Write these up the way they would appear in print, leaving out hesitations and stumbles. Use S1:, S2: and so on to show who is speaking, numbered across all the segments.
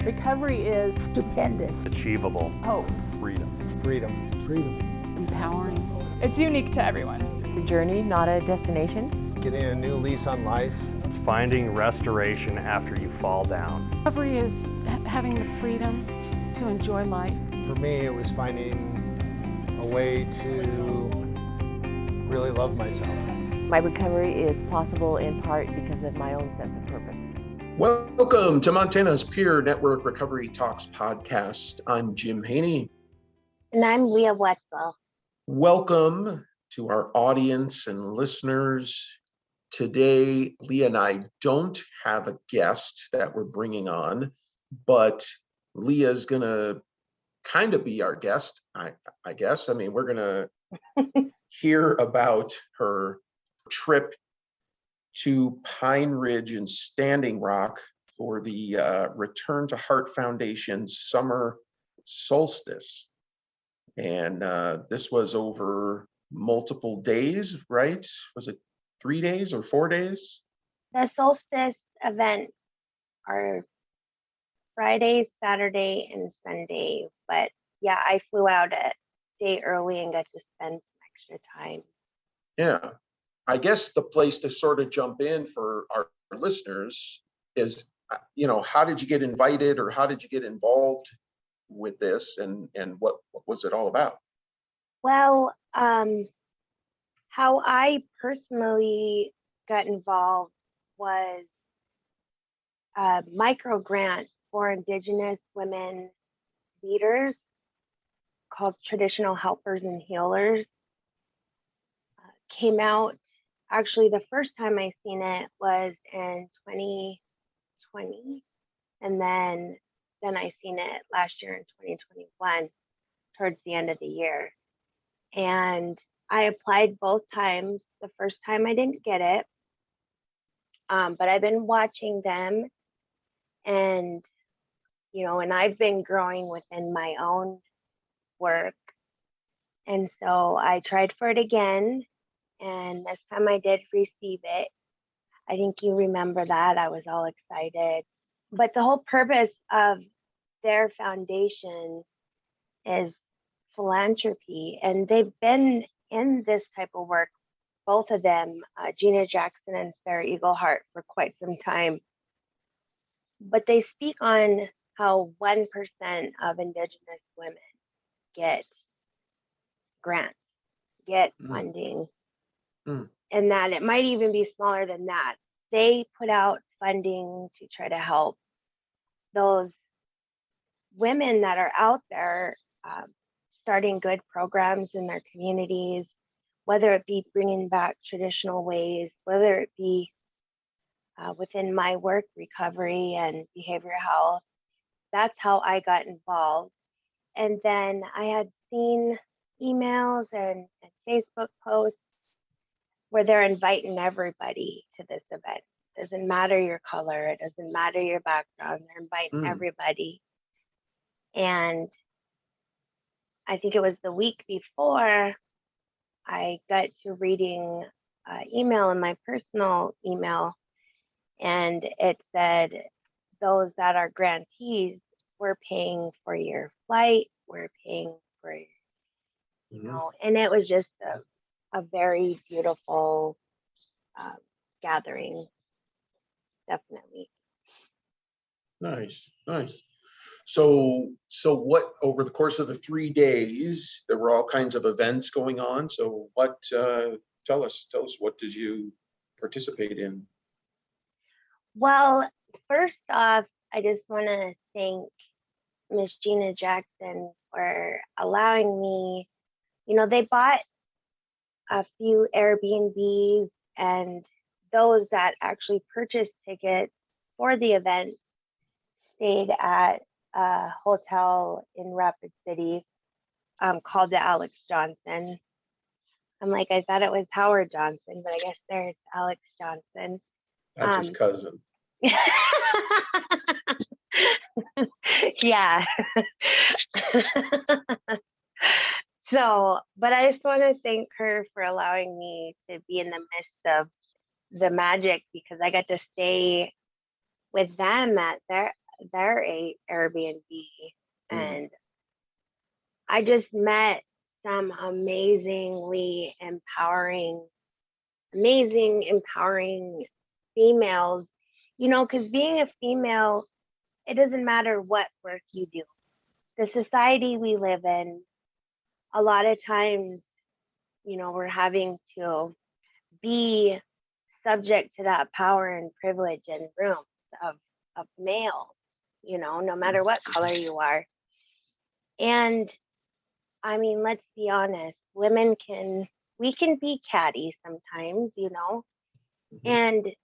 S1: Recovery is stupendous.
S2: Achievable.
S1: Hope.
S2: Freedom.
S1: Empowering.
S3: It's unique to everyone.
S4: It's a journey, not a destination.
S5: Getting a new lease on life.
S2: It's finding restoration after you fall down.
S1: Recovery is having the freedom to enjoy life.
S5: For me, it was finding a way to really love myself.
S4: My recovery is possible in part because of my own sense of purpose.
S6: Welcome to Montana's Peer Network Recovery Talks podcast. I'm Jim Haney.
S7: And I'm Leah Wetzel.
S6: Welcome to our audience and listeners. Today, Leah and I don't have a guest that we're bringing on, but Leah's going to kind of be our guest, I guess. I mean, we're going to hear about her trip to Pine Ridge and Standing Rock for the Return to Heart Foundation's Summer Solstice. And this was over multiple days, right? Was it 3 days or 4 days?
S7: The solstice event are Friday, Saturday, and Sunday. But yeah, I flew out a day early and got to spend some extra time.
S6: Yeah. I guess the place to sort of jump in for our listeners is, how did you get invited or how did you get involved with this and what was it all about?
S7: Well, how I personally got involved was a micro grant for Indigenous women leaders called Traditional Helpers and Healers. Came out. Actually, the first time I seen it was in 2020, and then I seen it last year in 2021, towards the end of the year. And I applied both times. The first time I didn't get it, but I've been watching them, and and I've been growing within my own work, and so I tried for it again. And this time I did receive it. I think you remember that. I was all excited. But the whole purpose of their foundation is philanthropy. And they've been in this type of work, both of them, Gina Jackson and Sarah Eaglehart, for quite some time. But they speak on how 1% of Indigenous women get grants, get funding. And that it might even be smaller than that. They put out funding to try to help those women that are out there starting good programs in their communities, whether it be bringing back traditional ways, whether it be within my work, recovery and behavioral health. That's how I got involved. And then I had seen emails and Facebook posts where they're inviting everybody to this event. It doesn't matter your color, it doesn't matter your background, they're inviting everybody. And I think it was the week before I got to reading email in my personal email, and it said, those that are grantees, we're paying for your flight, we're paying for, and it was just a very beautiful gathering, definitely.
S6: Nice. So what, over the course of the 3 days, there were all kinds of events going on. So what, tell us, what did you participate in?
S7: Well, first off, I just want to thank Miss Gina Jackson for allowing me, they bought a few Airbnbs, and those that actually purchased tickets for the event stayed at a hotel in Rapid City called the Alex Johnson. I'm like, I thought it was Howard Johnson, but I guess there's Alex Johnson.
S6: That's his cousin.
S7: Yeah. So, but I just want to thank her for allowing me to be in the midst of the magic, because I got to stay with them at their Airbnb,
S6: Mm.
S7: and I just met some amazing, empowering females, because being a female, it doesn't matter what work you do. The society we live in, a lot of times, we're having to be subject to that power and privilege and rooms of males, no matter what color you are. And I mean, let's be honest, we can be catty sometimes, and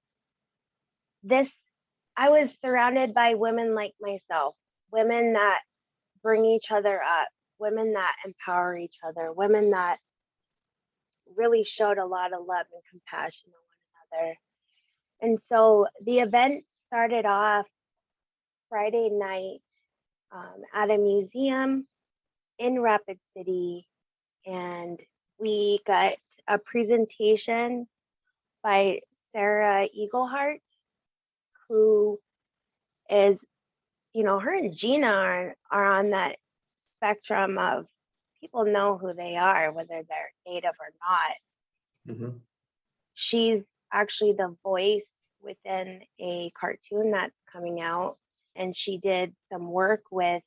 S7: I was surrounded by women like myself, women that bring each other up, women that empower each other, women that really showed a lot of love and compassion on one another. And so the event started off Friday night at a museum in Rapid City, and we got a presentation by Sarah Eagleheart, who is, her and Gina are on that spectrum of people know who they are, whether they're native or not.
S6: Mhm.
S7: She's actually the voice within a cartoon that's coming out, and she did some work with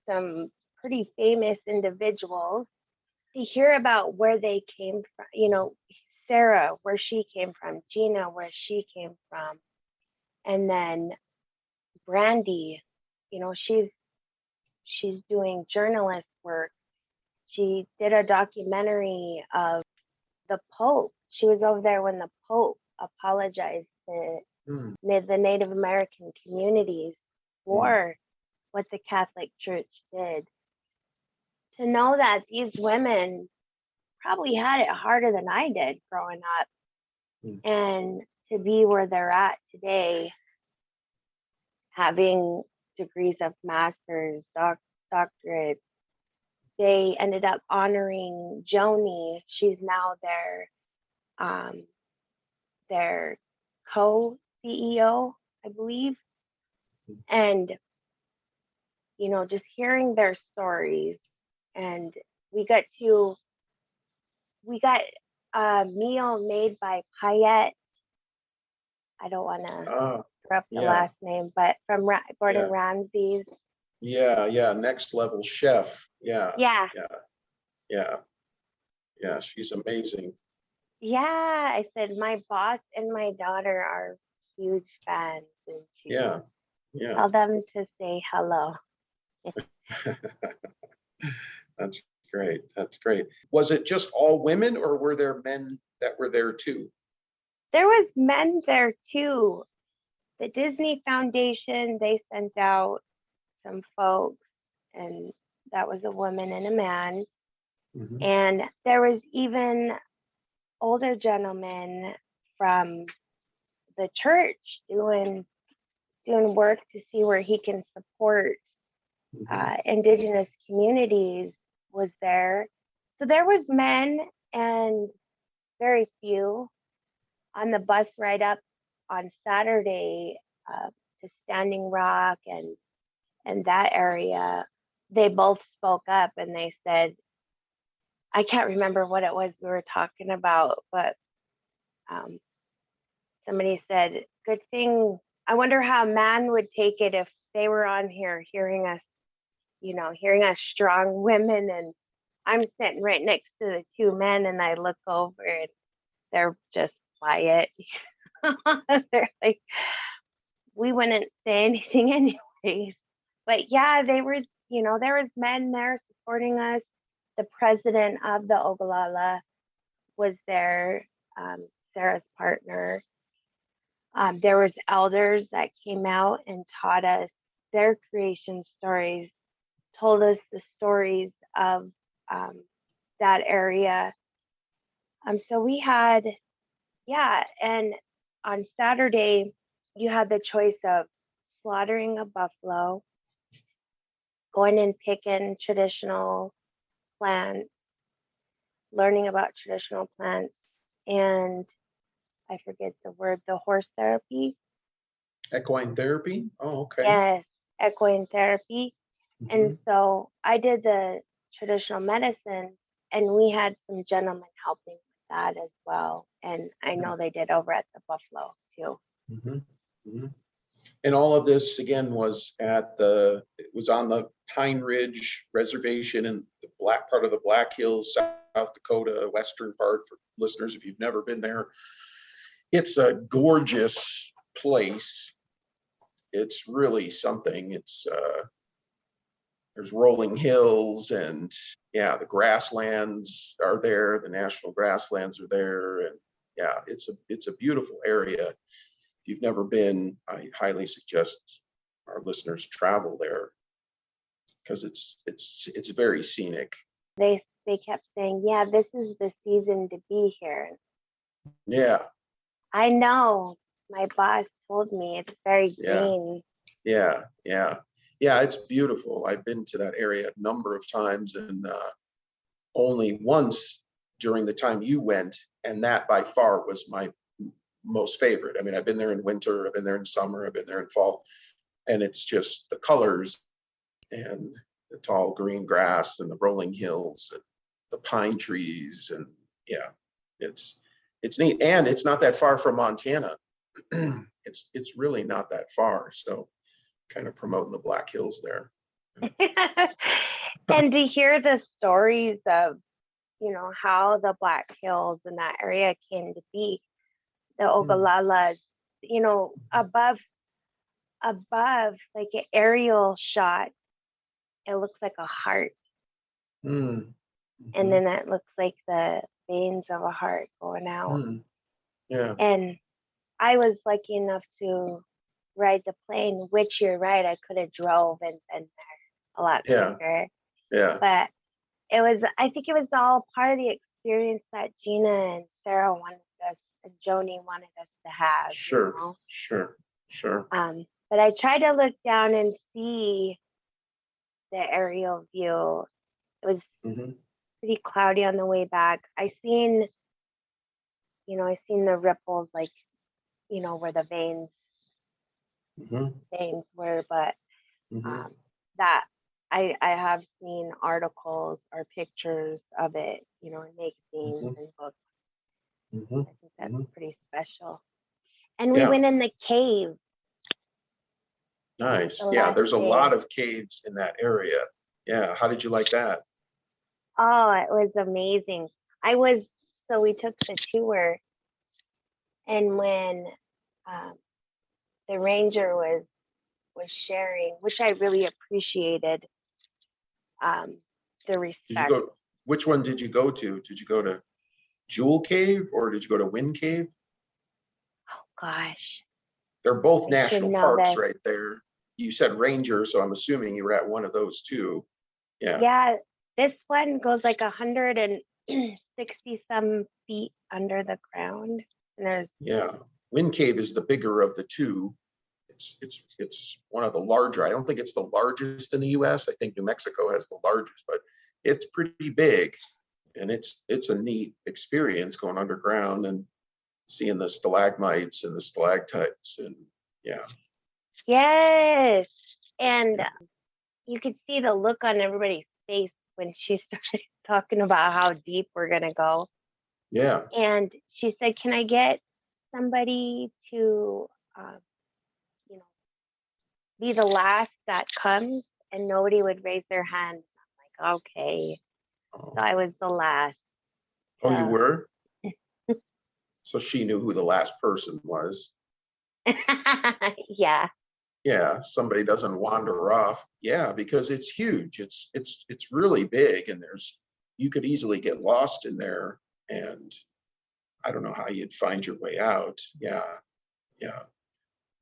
S7: some pretty famous individuals to hear about where they came from, Sarah, where she came from, Gina, where she came from, and then Brandy, she's doing journalist work. She did a documentary of the Pope. She was over there when the Pope apologized to
S6: Mm.
S7: the Native American communities for what the Catholic Church did. To know that these women probably had it harder than I did growing up, and to be where they're at today, having degrees of master's, doctorates. They ended up honoring Joni. She's now their co-CEO, I believe. And, just hearing their stories. And we got a meal made by Payette. I don't want to corrupt the last name, but from Gordon Ramsay's.
S6: Yeah, next level chef. Yeah. She's amazing.
S7: Yeah, I said my boss and my daughter are huge fans, and tell them to say hello.
S6: That's great. Was it just all women, or were there men that were there too?
S7: There was men there too. The Disney Foundation, they sent out some folks, and that was a woman and a man.
S6: Mm-hmm.
S7: And there was even older gentlemen from the church doing work to see where he can support indigenous communities was there. So there was men and very few. On the bus ride up on Saturday to Standing Rock and that area, they both spoke up and they said, I can't remember what it was we were talking about, but somebody said, good thing, I wonder how man would take it if they were on here hearing us strong women, and I'm sitting right next to the two men, and I look over and they're just quiet. They're like, we wouldn't say anything anyways. But yeah, they were, there was men there supporting us. The president of the Ogallala was there, Sarah's partner. There was elders that came out and taught us their creation stories, told us the stories of that area. So we had, and on Saturday, you had the choice of slaughtering a buffalo, going and picking traditional plants, learning about traditional plants, and I forget the word, the horse therapy.
S6: Equine therapy? Oh, okay.
S7: Yes. equine therapy. And so I did the traditional medicines, and we had some gentlemen helping with that as well. And I know they did over at the Buffalo too.
S6: And all of this again was it was on the Pine Ridge Reservation in the black part of the Black Hills, South Dakota, western part. For listeners, if you've never been there, it's a gorgeous place. It's really something. There's rolling hills, and yeah, the grasslands are there. The national grasslands are there, and yeah, it's a beautiful area. If you've never been, I highly suggest our listeners travel there because it's very scenic.
S7: They kept saying, "Yeah, this is the season to be here."
S6: Yeah.
S7: I know. My boss told me it's very green.
S6: Yeah. It's beautiful. I've been to that area a number of times, and only once during the time you went, and that by far was my most favorite. I mean, I've been there in winter, I've been there in summer, I've been there in fall, and it's just the colors and the tall green grass and the rolling hills and the pine trees, and yeah, it's neat, and it's not that far from Montana. It's really not that far, so kind of promoting the Black Hills there.
S7: And to hear the stories of, how the Black Hills in that area came to be, the Oglalas, above like an aerial shot, it looks like a heart. And then it looks like the veins of a heart going out.
S6: Yeah.
S7: And I was lucky enough to ride the plane, which you're right, I could have drove and been there a lot quicker.
S6: Yeah.
S7: But I think it was all part of the experience that Gina and Sarah wanted us, and Joni wanted us to have.
S6: Sure.
S7: But I tried to look down and see the aerial view. It was pretty cloudy on the way back. I seen the ripples, like, where the veins were, but that I have seen articles or pictures of it, in magazines and books. I think that's pretty special. And we went in the caves.
S6: Nice. Yeah, there's a lot of caves in that area. Yeah. How did you like that?
S7: Oh, it was amazing. So we took the tour, and when the ranger was sharing, which I really appreciated, the respect.
S6: Which one did you go to? Did you go to Jewel Cave or did you go to Wind Cave?
S7: Oh gosh.
S6: They're both national parks right there. You said ranger, so I'm assuming you were at one of those too. Yeah.
S7: Yeah, this one goes like 160 some feet under the ground. And
S6: Wind Cave is the bigger of the two. It's one of the larger. I don't think it's the largest in the U.S. I think New Mexico has the largest, but it's pretty big, and it's a neat experience going underground and seeing the stalagmites and the stalactites, and
S7: Yes, and you could see the look on everybody's face when she started talking about how deep we're gonna go.
S6: Yeah.
S7: And she said, "Can I get somebody to, be the last that comes?" And nobody would raise their hand. I'm like, okay. So I was the last.
S6: Oh, you were? So she knew who the last person was.
S7: Yeah.
S6: Yeah, somebody doesn't wander off. Yeah, because it's huge. It's really big, and you could easily get lost in there, and I don't know how you'd find your way out. Yeah.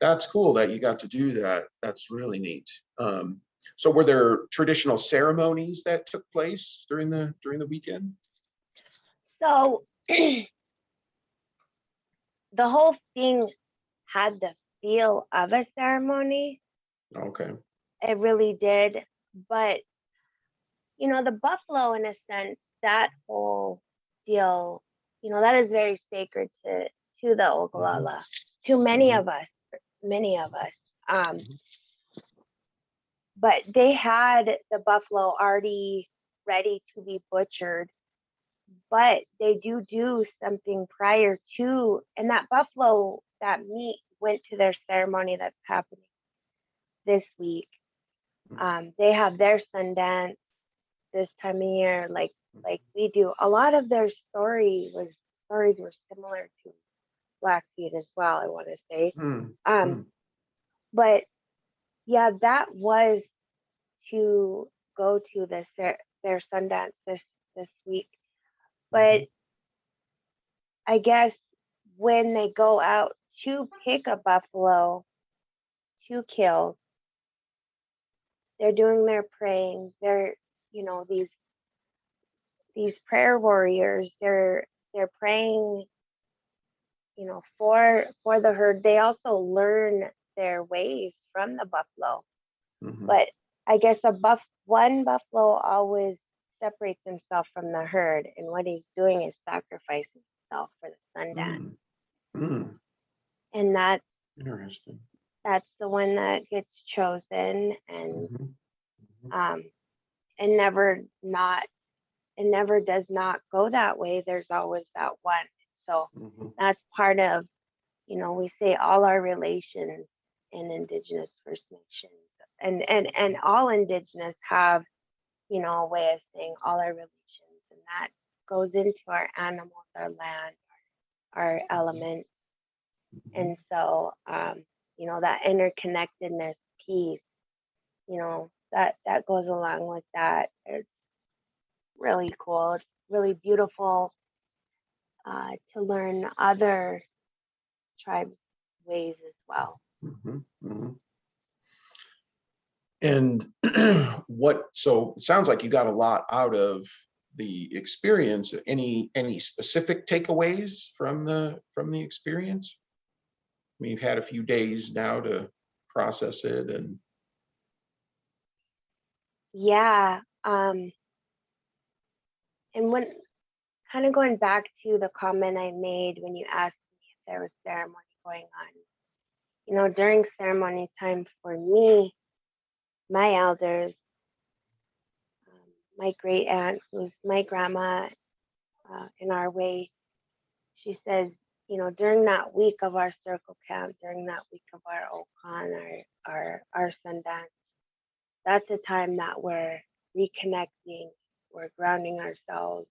S6: That's cool that you got to do that. That's really neat. So were there traditional ceremonies that took place during the weekend?
S7: So the whole thing had the feel of a ceremony.
S6: Okay.
S7: It really did. But, the buffalo, in a sense, that whole deal, that is very sacred to the Oglala, to many of us. but they had the buffalo already ready to be butchered, but they do something prior to, and that buffalo, that meat went to their ceremony that's happening this week. They have their Sundance this time of year, like we do. A lot of their stories were similar to Blackfeet as well, I want to say. But yeah, that was to go to their Sundance this week. But I guess when they go out to pick a buffalo to kill, they're doing their praying. They're, these prayer warriors, they're praying, for the herd. They also learn their ways from the buffalo. But I guess one buffalo always separates himself from the herd, and what he's doing is sacrificing himself for the Sundance. And that's
S6: Interesting.
S7: That's the one that gets chosen, and it never does not go that way. There's always that one. So that's part of, we say all our relations in Indigenous First Nations, and all Indigenous have, a way of saying all our relations, and that goes into our animals, our land, our elements. And so, that interconnectedness piece, that goes along with that. It's really cool. It's really beautiful to learn other tribes' ways as well.
S6: And so it sounds like you got a lot out of the experience. Any specific takeaways from the experience? I mean, you've had a few days now to process it, and
S7: yeah. And when kind of going back to the comment I made when you asked me if there was ceremony going on, during ceremony time for me, my elders, my great aunt, who's my grandma in our way, she says, during that week of our circle camp, during that week of our Okan, our Sundance, that's a time that we're reconnecting, we're grounding ourselves,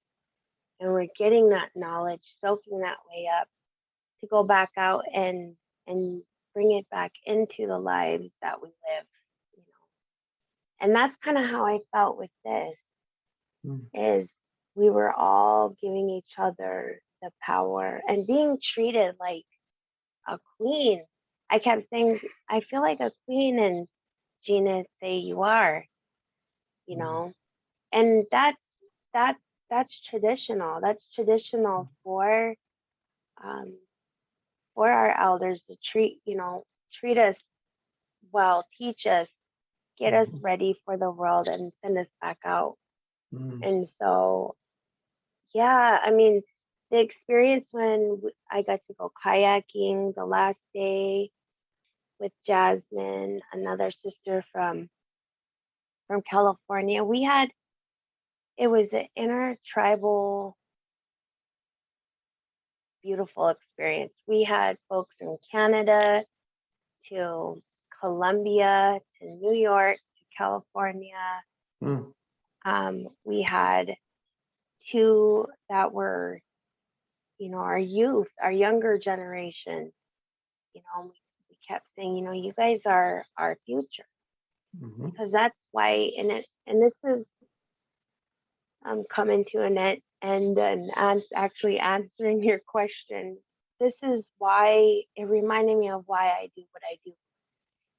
S7: and we're getting that knowledge, soaking that way up to go back out and bring it back into the lives that we live. And that's kind of how I felt with this, is we were all giving each other the power and being treated like a queen. I kept saying, I feel like a queen, and Gina say you are, and that's traditional. That's traditional for our elders to treat us well, teach us, get us ready for the world, and send us back out. And so, yeah, I mean, the experience when I got to go kayaking the last day with Jasmine, another sister from California, it was an intertribal, beautiful experience. We had folks from Canada to Colombia to New York to California. We had two that were, our youth, our younger generation. We kept saying, you guys are our future, because that's why. And this is coming to an end and actually answering your question. This is why it reminded me of why I do what I do.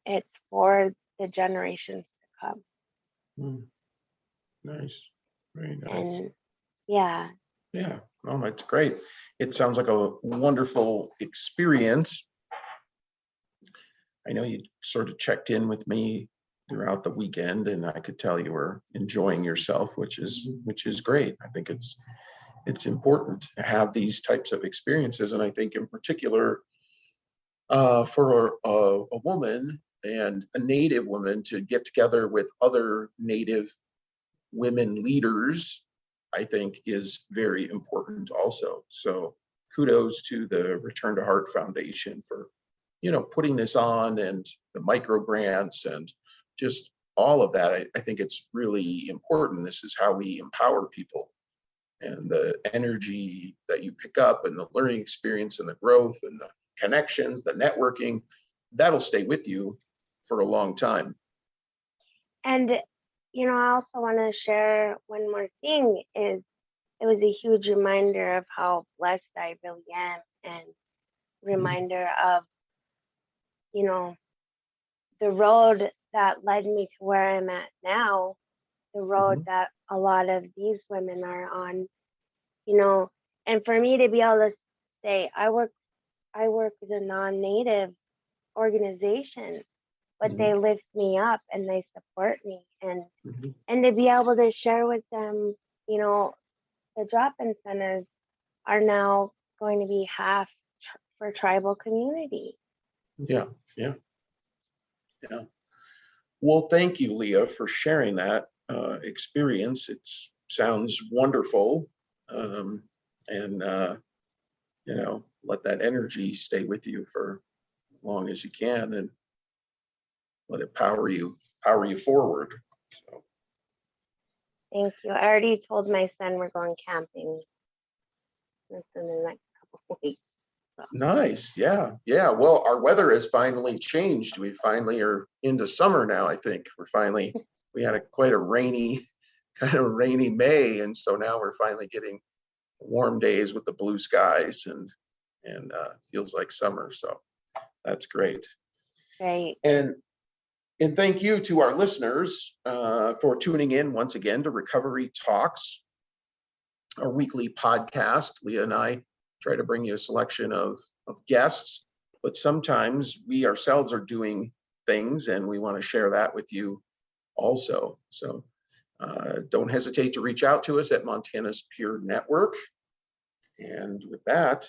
S7: It's for the generations to come.
S6: Nice, very nice.
S7: And yeah.
S6: Oh, that's great. It sounds like a wonderful experience. I know you sort of checked in with me throughout the weekend, and I could tell you were enjoying yourself, which is great. I think it's important to have these types of experiences, and I think in particular, for a woman and a Native woman to get together with other Native women leaders, I think is very important also. So kudos to the Return to Heart Foundation for, putting this on, and the micro grants and just all of that. I think it's really important. This is how we empower people, and the energy that you pick up and the learning experience and the growth and the connections, the networking, that'll stay with you for a long time.
S7: And, I also want to share one more thing is it was a huge reminder of how blessed I really am, and reminder of, the road that led me to where I'm at now, the road that a lot of these women are on, and for me to be able to say, I work with a non-Native organization, but they lift me up and they support me, and to be able to share with them, the drop-in centers are now going to be half for tribal community.
S6: Yeah. Well, thank you, Leah, for sharing that experience. It sounds wonderful. Let that energy stay with you for as long as you can, and let it power you forward. So.
S7: Thank you. I already told my son we're going camping in the next couple of weeks. So.
S6: Nice. Yeah. Well, our weather has finally changed. We finally are into summer now. I think we had quite a rainy May, and so now we're finally getting warm days with the blue skies, and feels like summer. So that's great.
S7: Great.
S6: And thank you to our listeners for tuning in once again to Recovery Talks, our weekly podcast. Leah and I try to bring you a selection of guests, but sometimes we ourselves are doing things and we want to share that with you also. So don't hesitate to reach out to us at Montana's Peer Network. And with that,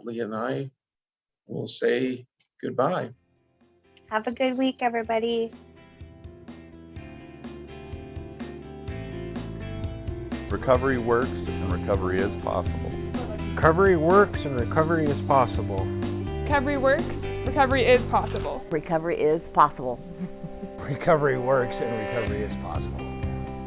S6: Leah and I will say goodbye.
S7: Have a good week, everybody.
S2: Recovery works and recovery is possible.
S5: Recovery works and recovery is possible.
S3: Recovery works, recovery is possible.
S4: Recovery is possible.
S5: Recovery works and recovery is possible.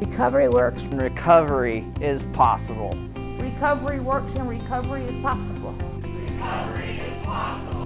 S8: Recovery works and recovery is possible.
S9: Recovery works and recovery is possible.
S10: Recovery is possible.